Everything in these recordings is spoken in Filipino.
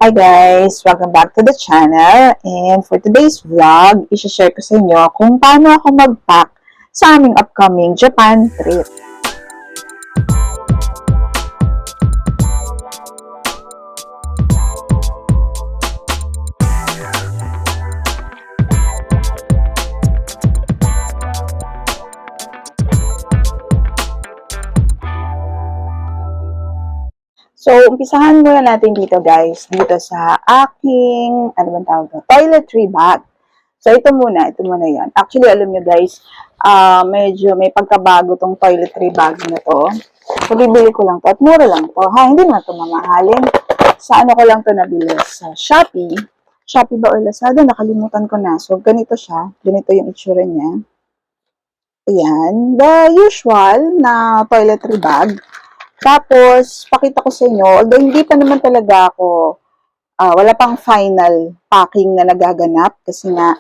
Hi guys! Welcome back to the channel. And for today's vlog, i-share ko sa inyo kung paano ako mag-pack sa aming upcoming Japan trip. So, umpisahan muna natin dito guys, dito sa aking, ano bang tawag ko? Toiletry bag. So, ito muna yon. Actually, alam nyo guys, medyo may pagkabago tong toiletry bag na to. So, bibili ko lang to. At mura lang to. Ha, hindi na to mamahalin. Sa ano ko lang to nabili? Sa Shopee. Shopee ba or Lazada? Nakalimutan ko na. So, ganito siya. Ganito yung itsura niya. Ayan. The usual na toiletry bag. Tapos, pakita ko sa inyo, although hindi pa naman talaga ako, wala pang final packing na nagaganap kasi nga,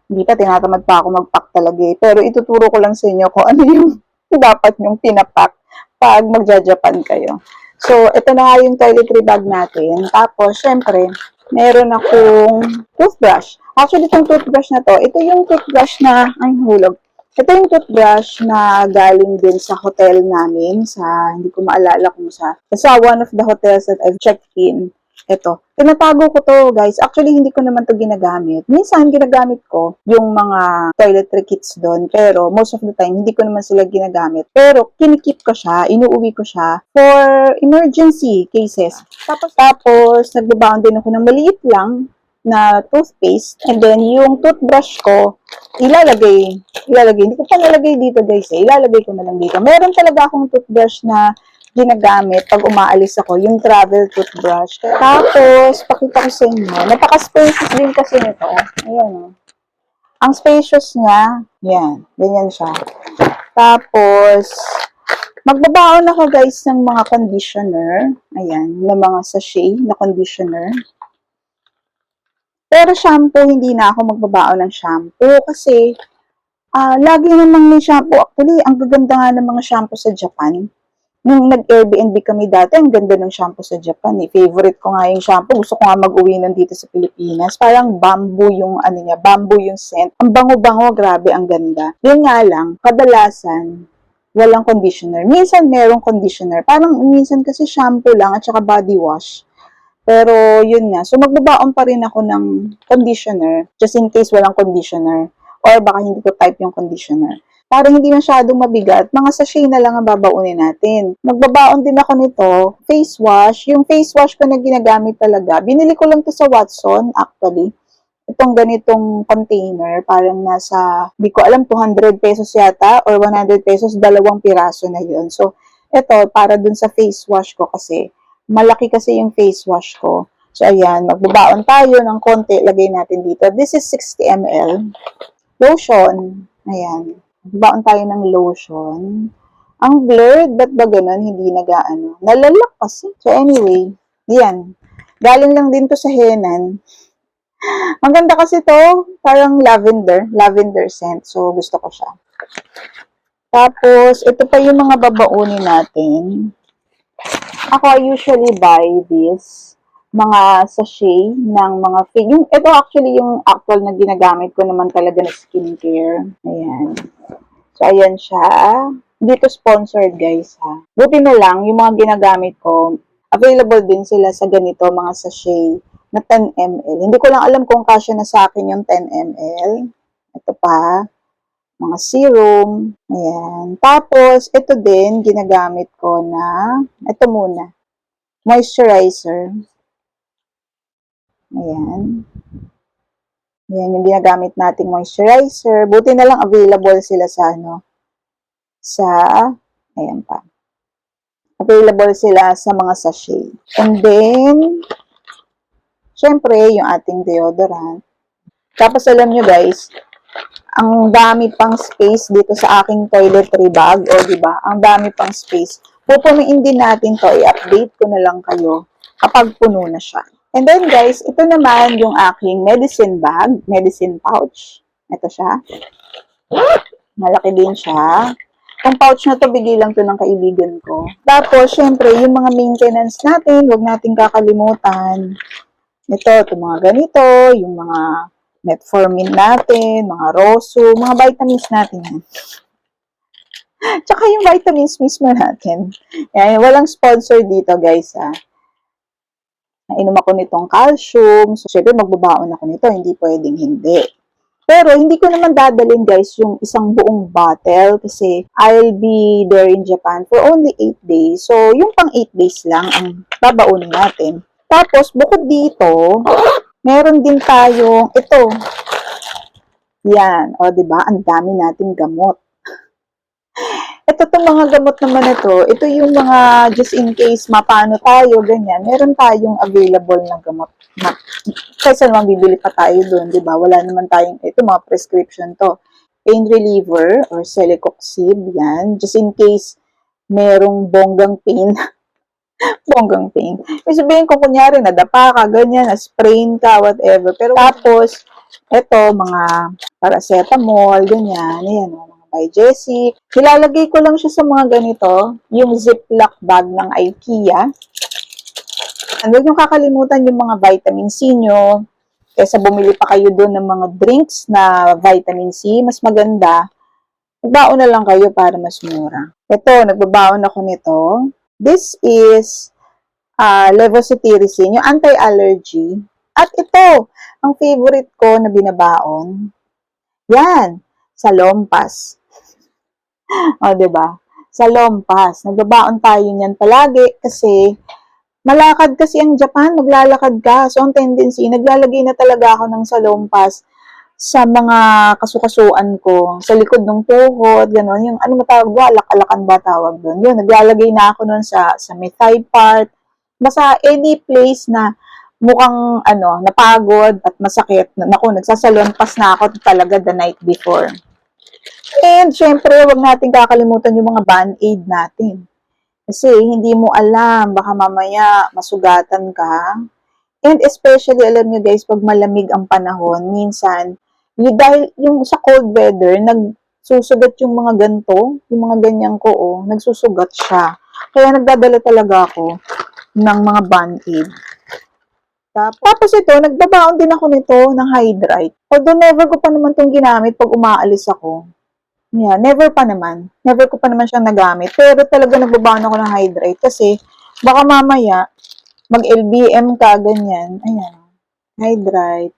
hindi pa, tinatamad pa ako mag-pack talaga eh. Pero ituturo ko lang sa inyo kung ano yung dapat nyong pinapack pag magja-Japan kayo. So, ito na nga yung toiletry bag natin. Tapos, syempre, meron akong toothbrush. Actually, itong toothbrush na to, ito yung toothbrush na, ay, hulog. Ito yung toothbrush na galing din sa hotel namin, sa, hindi ko maalala kung sa one of the hotels that I've checked in. Ito. Tinatago ko to, guys. Actually, hindi ko naman to ginagamit. Minsan, ginagamit ko yung mga toiletry kits doon. Pero, most of the time, hindi ko naman sila ginagamit. Pero, kinikip ko siya, inuuwi ko siya for emergency cases. Tapos nagbabaon din ako ng maliit lang na toothpaste. And then, yung toothbrush ko, ilalagay. Hindi ko pa nalagay dito, guys. Ilalagay ko na lang dito. Meron talaga akong toothbrush na ginagamit pag umaalis ako, yung travel toothbrush. Tapos, pakita ko sa inyo, napaka-spacious din kasi nito. Ayan, oh. Ang spacious niya, yan, ganyan siya. Tapos, magbabaon ako guys ng mga conditioner. Ayan, ng mga sachet na conditioner. Pero shampoo, hindi na ako magbabaon ng shampoo kasi lagi namang may shampoo. Actually, ang gaganda nga ng mga shampoo sa Japan. Nung nag-Airbnb kami dati, ang ganda ng shampoo sa Japan eh. Favorite ko nga yung shampoo. Gusto ko nga mag-uwi nandito sa Pilipinas. Parang bamboo yung ano niya, bamboo yung scent. Ang bango-bango, grabe, ang ganda. Yun nga lang, kadalasan, walang conditioner. Minsan merong conditioner. Parang minsan kasi shampoo lang at saka body wash. Pero yun nga. So magbabaon pa rin ako ng conditioner just in case walang conditioner. Or baka hindi ko type yung conditioner. Para hindi masyadong mabigat, mga sachet na lang ang babaunin natin. Magbabaon din ako nito, face wash. Yung face wash ko na ginagamit talaga, binili ko lang to sa Watson, actually. Itong ganitong container, parang nasa, di ko alam, 200 pesos yata, or 100 pesos, 2 piraso na yun. So, ito, para dun sa face wash ko kasi, malaki kasi yung face wash ko. So, ayan, magbabaon tayo ng konti, lagay natin dito. This is 60 ml. Lotion, ayan. Baon tayo ng lotion. Ang blurred, ba't ba ganun? Hindi nag-ano. Nalalak kasi. So anyway, yan. Galing lang din to sa Henan. Ang ganda kasi to, parang lavender. Lavender scent. So gusto ko siya. Tapos, ito pa yung mga babaunin natin. Ako, I usually buy this mga sachet ng mga yung ito actually yung actual na ginagamit ko naman talaga na skincare. Ayan. So, ayan siya. Dito sponsored, guys, ha. Buti na lang, yung mga ginagamit ko, available din sila sa ganito, mga sachet na 10 ml. Hindi ko lang alam kung kasya na sa akin yung 10 ml. Ito pa, mga serum. Ayan. Tapos, ito din, ginagamit ko na, ito muna, moisturizer. Ayan. Ayan yung ginagamit nating moisturizer. Buti na lang available sila sa ayan pa. Available sila sa mga sachet. And then, syempre, yung ating deodorant. Tapos alam nyo guys, ang dami pang space dito sa aking toiletry bag. O diba? Ang dami pang space. Pupunuin din natin to. I-update ko na lang kayo kapag puno na siya. And then guys, ito naman yung aking medicine bag, medicine pouch. Ito siya. Malaki din siya. Yung pouch na to, bigay lang to ng kaibigan ko. Tapos, syempre, yung mga maintenance natin, huwag nating kakalimutan. Itong mga ganito, yung mga metformin natin, mga rosu, mga vitamins natin. Tsaka yung vitamins mismo natin. Yan, walang sponsor dito, guys, ha. Nainom ako nitong calcium. So, syempre, magbabaon ako nito. Hindi pwedeng hindi. Pero, hindi ko naman dadalhin, guys, yung isang buong bottle kasi I'll be there in Japan for only 8 days. So, yung pang 8 days lang ang babaunin natin. Tapos, bukod dito, meron din tayong ito. Yan. O, diba? Ang dami nating gamot. Ito mga gamot naman ito yung mga just in case mapano tayo, ganyan. Meron tayong available na gamot. Kaysa naman bibili pa tayo doon, di ba? Wala naman tayong, ito mga prescription to. Pain reliever or celecoxib, yan. Just in case merong bonggang pain. Bonggang pain. May sabihin ko, kunyari, nadapa ka, ganyan, na-sprain ka, whatever. Pero tapos, ito, mga paracetamol, ganyan, ayan, Biogesic. Nilalagay ko lang siya sa mga ganito, yung Ziploc bag ng IKEA. Huwag niyong kakalimutan yung mga vitamin C nyo. Kaysa bumili pa kayo doon ng mga drinks na vitamin C, mas maganda, magbaon na lang kayo para mas mura. Ito, nagbabaon ako nito. This is levocetirizine, yung anti-allergy. At ito, ang favorite ko na binabaon. Yan, Salonpas. O, diba? Salonpas. Nagbabaon tayo niyan palagi kasi malakad kasi ang Japan, maglalakad ka. So, ang tendency, naglalagay na talaga ako ng Salonpas sa mga kasukasuan ko. Sa likod ng tuhod, gano'n. Yung, ano matawag ba? Alak-alakan ba tawag doon? Yun, naglalagay na ako nun sa may thigh part. Basta any place na mukhang, napagod at masakit. Naku, nagsasalonpas na ako talaga the night before. And, syempre, wag natin kakalimutan yung mga band-aid natin. Kasi, hindi mo alam, baka mamaya masugatan ka. And especially, alam nyo guys, pag malamig ang panahon, minsan, dahil yung sa cold weather, nagsusugat yung mga ganto, yung mga ganyan ko, nagsusugat siya. Kaya nagdadala talaga ako ng mga band-aid. Tapos ito, nagbabaon din ako nito ng Hydrate. Although never ko pa naman itong ginamit pag umaalis ako. Yeah, never pa naman. Never ko pa naman siyang nagamit. Pero talaga nagbabaon ako ng Hydrate kasi baka mamaya mag-LBM ka, ganyan. Ayan. Hydrate.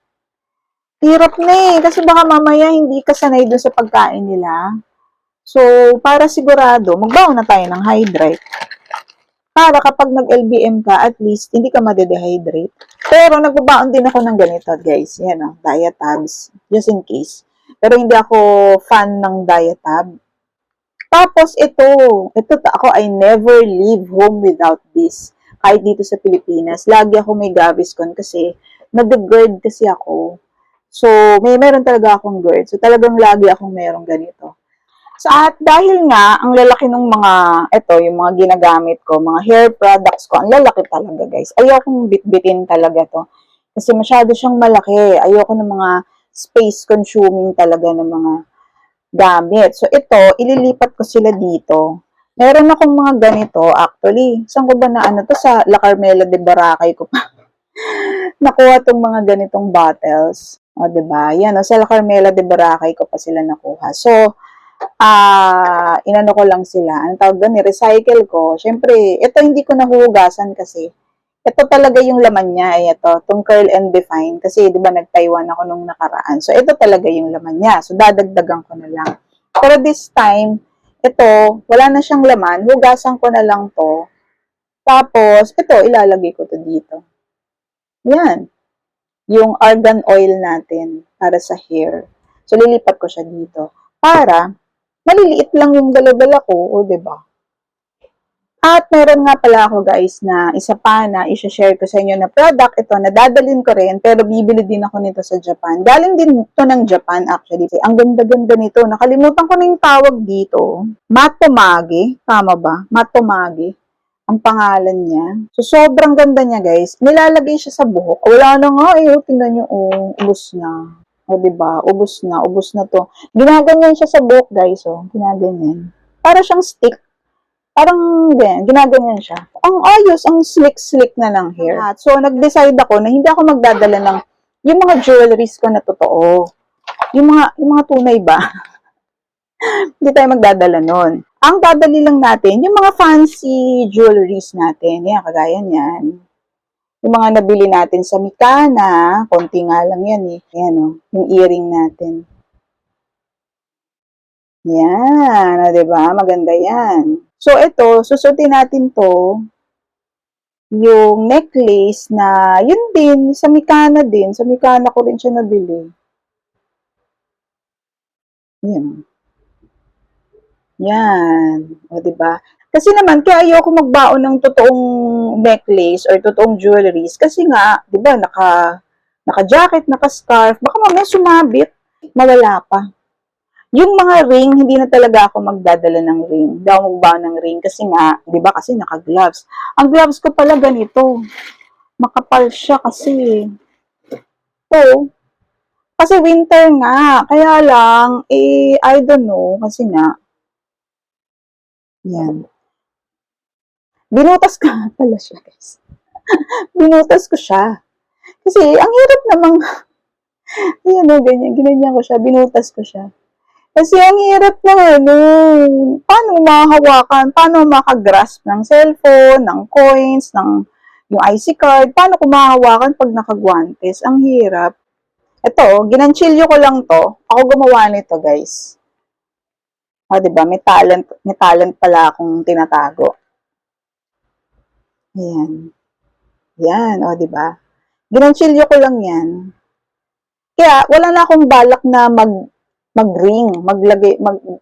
Hirap na kasi baka mamaya hindi ka sanay doon sa pagkain nila. So, para sigurado, magbaon na tayo ng Hydrate. Para kapag nag-LBM ka, at least hindi ka madedehydrate. Pero nagbabaon din ako ng ganito, guys. Yan Diatabs. Just in case. Pero hindi ako fan ng Diatab. Tapos ito ako, I never leave home without this. Kahit dito sa Pilipinas, lagi ako may Gaviscon kasi nag-GERD kasi ako. So, meron talaga akong GERD. So, talagang lagi akong merong ganito. So, at dahil nga, ang lalaki ng mga, yung mga ginagamit ko, mga hair products ko, ang lalaki talaga, guys. Ayokong bitbitin talaga to. Kasi masyado siyang malaki. Ayoko ng mga space-consuming talaga ng mga gamit. So, ito, ililipat ko sila dito. Meron akong mga ganito, actually. Saan ko ba na to? Sa La Carmela de Boracay ko pa. Nakuha tong mga ganitong bottles. O, diba? Yan, sa La Carmela de Boracay ko pa sila nakuha. So, inano ko lang sila. Ang tawag doon, recycle ko. Siyempre, ito hindi ko nahuhugasan kasi ito talaga yung laman niya, itong Curl and Define. Kasi, di ba, nag-Taiwan ako nung nakaraan. So, ito talaga yung laman niya. So, dadagdagan ko na lang. Pero this time, ito, wala na siyang laman. Hugasan ko na lang to. Tapos, ito, ilalagay ko to dito. Yan. Yung argan oil natin para sa hair. So, lilipat ko siya dito. Para, maliliit lang yung dala-dala ko, di ba? At meron nga pala ako guys na isa pa na i-share ko sa inyo na product. Ito, nadadalhin ko rin pero bibili din ako nito sa Japan. Galing din ito ng Japan actually. Ang ganda-ganda nito. Nakalimutan ko na yung tawag dito. Matomage. Tama ba? Matomage. Ang pangalan niya. So, sobrang ganda niya guys. Nilalagay siya sa buhok. Wala na nga tingnan nyo. Ubos na. O, diba? Ubos na to. Ginaganyan siya sa buhok guys. Ginaganyan. Para siyang stick. Parang ganyan, ginaganyan siya. Ang ayos, ang slick-slick na ng hair. So, nag-decide ako na hindi ako magdadala ng yung mga jewelries ko na totoo. Yung mga tunay ba? Hindi tayo magdadala nun. Ang dadali lang natin, yung mga fancy jewelries natin. Yan, kagaya niyan. Yung mga nabili natin sa Mikana, konti nga lang yan eh. Yan o, yung earring natin. Yan, diba? Maganda yan. So, ito, susutin natin to, yung necklace na, yun din, sa Mikana din. Sa Mikana ko rin siya nabili. Yan. Yan. O, diba? Kasi naman, kaya ayoko magbaon ng totoong necklace or totoong jewelries. Kasi nga, diba, naka-jacket, naka-scarf, baka mamaya sumabit, mawala pa. Yung mga ring, hindi na talaga ako magdadala ng ring. Hindi ako magbaon ng ring kasi nga, di ba kasi naka-gloves. Ang gloves ko pala ganito. Makapal siya kasi. So, kasi winter nga. Kaya lang, I don't know. Kasi nga, yan. Binutas ka pala siya, guys. Binutas ko siya. Kasi, ang hirap namang, ayan o, ganyan, ginanyan ko siya, binutas ko siya. Kasi ang hirap na paano mahahawakan, paano makagrasp ng cellphone, ng coins, ng yung IC card, paano ko mahahawakan pag nakagwantes? Ang hirap. Ito, ginanchilyo ko lang to. Ako gumawa nito, guys. O, diba? May talent pala akong tinatago. Ayan. Yan, o, diba? Ginanchilyo ko lang yan. Kaya, wala na akong balak na mag-ring,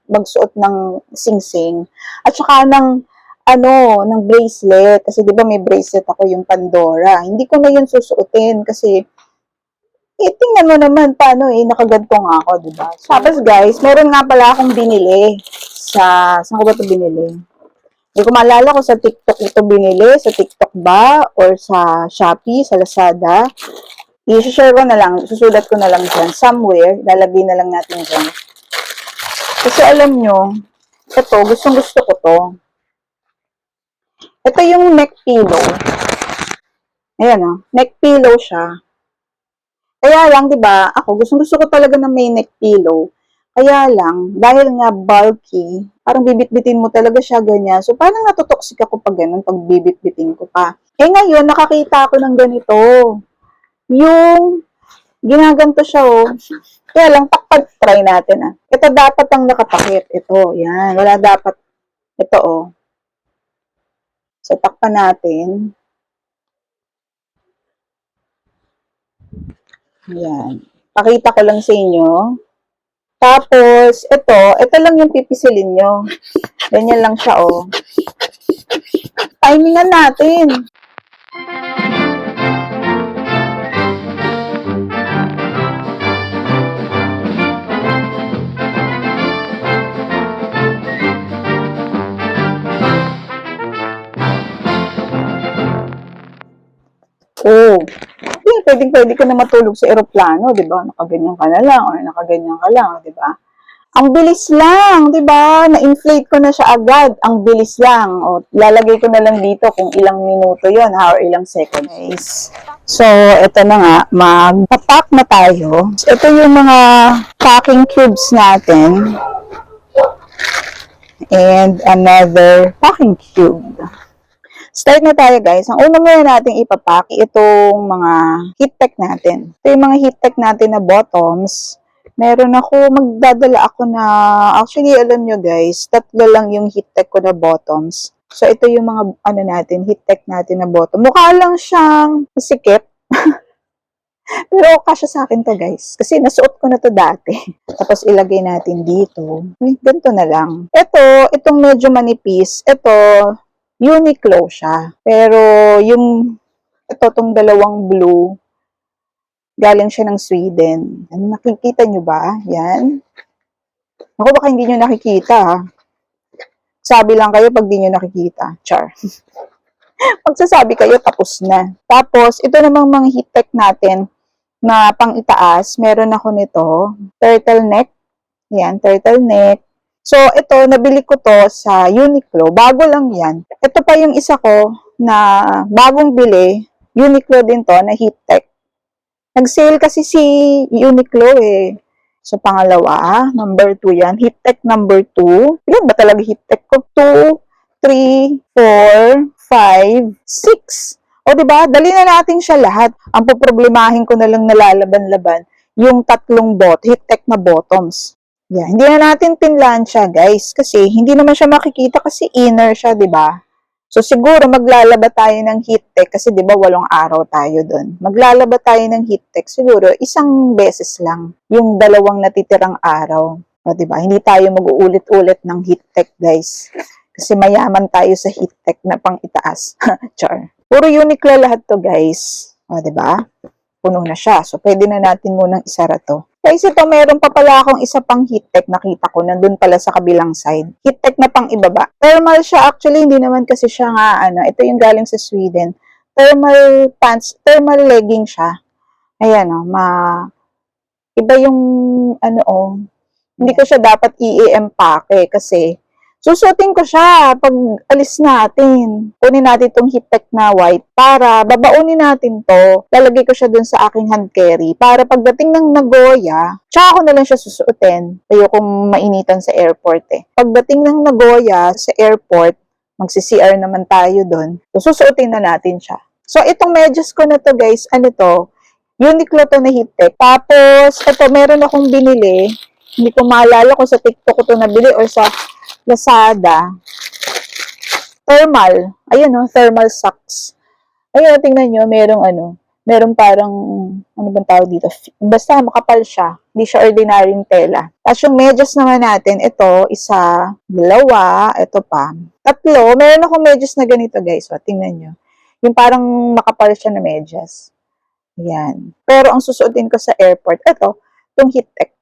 magsuot ng sing-sing. At saka ng bracelet. Kasi di ba may bracelet ako, yung Pandora. Hindi ko na yun susuotin kasi tingnan mo naman paano nakaganto nga ako, di ba? Tapos guys, meron nga pala akong binili saan ko ba ito binili? Hindi ko maalala kung sa TikTok ito binili, sa TikTok ba, or sa Shopee, sa Lazada. I-share ko na lang, susulat ko na lang dyan, somewhere, lalagay na lang natin dyan. Kasi alam nyo, ito, gustong-gusto ko to. Ito yung neck pillow. Ayan o, neck pillow siya. Kaya lang, di ba, ako, gustong-gusto ko talaga na may neck pillow. Kaya lang, dahil nga bulky, parang bibit-bitin mo talaga siya ganyan. So, parang natutoxic ako pag ganun, pag bibit-bitin ko pa. Ngayon, nakakita ako ng ganito. Yung ginaganto siya, oh. Kaya lang, try natin, Ito dapat ang nakatakip. Ito, yan. Wala dapat. Ito, oh. So, takpan natin. Yan. Pakita ko lang sa inyo. Tapos, ito lang yung pipisilin nyo. Ganyan lang siya, oh. Timingan natin. Oh, pwedeng-pwede ka na matulog sa eroplano, di ba? Nakaganyan ka na lang, or nakaganyan ka lang, di ba? Ang bilis lang, di ba? Na-inflate ko na siya agad. Ang bilis lang. O, lalagay ko na lang dito kung ilang minuto yon or ilang seconds. So, ito na nga, magpapak na tayo. Ito yung mga packing cubes natin. And another packing cube. Start na tayo, guys. Ang una muna natin ipapack, itong mga heat tech natin. Ito yung mga heat tech natin na bottoms. Magdadala ako na, actually, alam nyo guys, 3 lang yung heat tech ko na bottoms. So, ito yung mga, heat tech natin na bottom. Mukha lang siyang sikip. Pero kasya sa akin to, guys. Kasi nasuot ko na to dati. Tapos, ilagay natin dito. Ganito na lang. Itong medyo manipis. Uniqlo siya. Pero, itong dalawang blue, galing siya ng Sweden. Nakikita nyo ba? Yan. Ako, baka hindi nyo nakikita. Sabi lang kayo pag di nyo nakikita. Char. Magsasabi kayo, tapos na. Tapos, ito namang mga heat tech natin na pang itaas. Meron ako nito. Turtleneck. Yan, turtleneck. So, ito, nabili ko to sa Uniqlo. Bago lang yan. Ito pa yung isa ko na bagong bili. Uniqlo din to, na Heattech. Nag-sale kasi si Uniqlo eh. So, pangalawa, number 2 yan. Heattech number 2. Ilan ba talaga Heattech ko? 2, 3, 4, 5, 6. O, diba? Dali na natin siya lahat. Ang poproblemahin ko na lang nalalaban-laban, yung tatlong Heattech na bottoms. Yeah, hindi na natin tinlan siya, guys. Kasi, hindi naman siya makikita kasi inner siya, diba? So, siguro maglalaba tayo ng Heattech kasi 'di ba 8 araw tayo doon. Maglalaba tayo ng Heattech siguro isang beses lang yung 2 natitirang araw. O 'di ba? Hindi tayo mag-uulit-ulit ng Heattech, guys. Kasi mayaman tayo sa Heattech na pang itaas. Char. Puro Uniqlo lahat to, guys. O 'di ba? Puno na siya. So, pwede na natin munang isara to. Guys, ito, meron pa pala akong isa pang Heattech, nakita ko, nandun pala sa kabilang side. Heattech na pang ibaba. Thermal siya, actually, hindi naman kasi siya nga, ito yung galing sa Sweden. Thermal pants, thermal legging siya. Ayan, iba yung, hindi ko siya dapat i-empake kasi, susutin ko siya pag alis natin. Kunin natin itong Heattech na white para babaunin natin to. Lalagay ko siya dun sa aking hand carry para pagdating ng Nagoya, tsaka ko na lang siya susuotin. Ayokong mainitan sa airport eh. Pagdating ng Nagoya sa airport, magsi-CR naman tayo dun. So, susuotin na natin siya. So, itong medyas ko na to, guys, Uniqlo to na Heattech. Tapos, ito, meron akong binili. Hindi ko maalala kung sa TikTok ko to nabili or sa Lazada. Thermal. Ayun, thermal socks. Ayun, tingnan nyo, merong parang, ano bang tawag dito? Basta makapal siya. Hindi siya ordinaryong tela. Tapos yung medyas naman natin, ito, 1, 2, ito pa. 3, meron akong medyas na ganito, guys. So, tingnan nyo. Yung parang makapal siya na medyas. Ayan. Pero ang susuotin ko sa airport, ito, itong Heattech.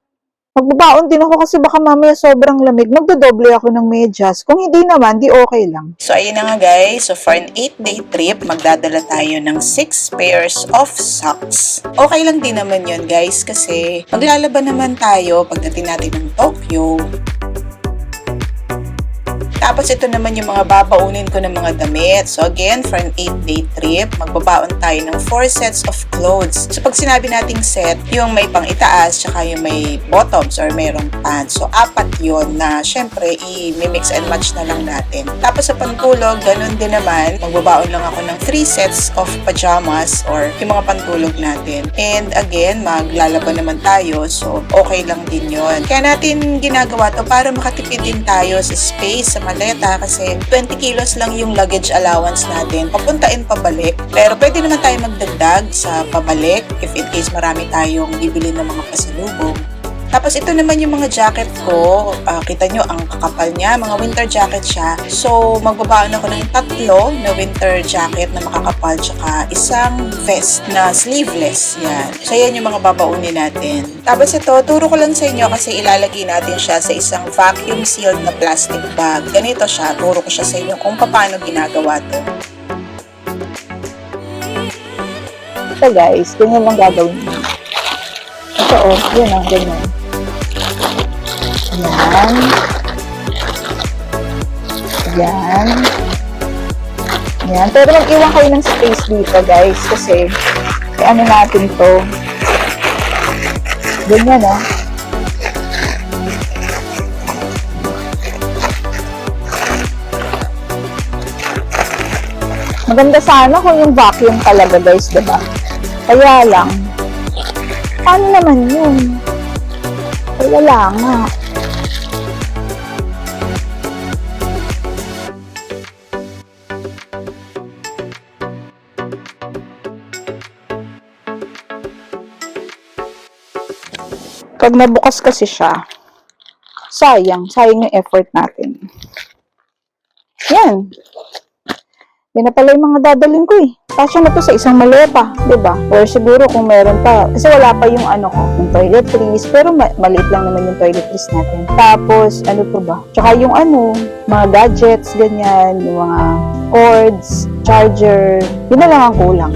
Magbabaon din ako kasi baka mamaya sobrang lamig. Magdodoble ako ng medyas. Kung hindi naman, di okay lang. So, ayun na nga guys. So, for an 8-day trip, magdadala tayo ng 6 pairs of socks. Okay lang din naman yun guys kasi maglalaba naman tayo pagdating natin ng Tokyo. Tapos ito naman yung mga babaunin ko ng mga damit. So again, for an 8-day trip, magbabaon tayo ng 4 sets of clothes. So pag sinabi nating set, yung may pang itaas, tsaka yung may bottoms or mayroong pants. So 4 yun na syempre i-mix and match na lang natin. Tapos sa pantulog, ganun din naman, magbabaon lang ako ng 3 sets of pajamas or yung mga pantulog natin. And again, maglalaba naman tayo. So okay lang din yun. Kaya natin ginagawa to para makatipid din tayo sa space, sa maleta kasi 20 kilos lang yung luggage allowance natin papuntain pabalik. Pero pwede naman tayo magdagdag sa pabalik if in case marami tayong bibili ng mga pasalubong. Tapos ito naman yung mga jacket ko. Kita nyo, ang kakapal niya. Mga winter jacket siya. So, magbabaon ako ng 3 na winter jacket na makakapal tsaka isang vest na sleeveless. Yan. So, yan yung mga babaunin natin. Tapos ito, turo ko lang sa inyo kasi ilalagay natin siya sa isang vacuum sealed na plastic bag. Ganito siya. Turo ko siya sa inyo kung paano ginagawa to. So guys, ganyan lang gagawin mo. Ito yun ganyan. Yan. Yan. Yan. Pero mag-iwan kayo ng space dito, guys. Kasi, ano natin to. Ganyan, Maganda sana kung yung vacuum talaga, guys, diba? Kaya lang, paano naman yun? Wala nga. Pag nabukas kasi siya, sayang yung effort natin. Yan. Yan na pala yung mga dadalhin ko eh. Kasya na to sa isang maleta, diba? Or siguro kung meron pa, kasi wala pa yung yung toiletries, pero maliit lang naman yung toiletries natin. Tapos, ano pa ba? Tsaka yung mga gadgets, ganyan, yung mga cords, charger, yun na lang ang kulang.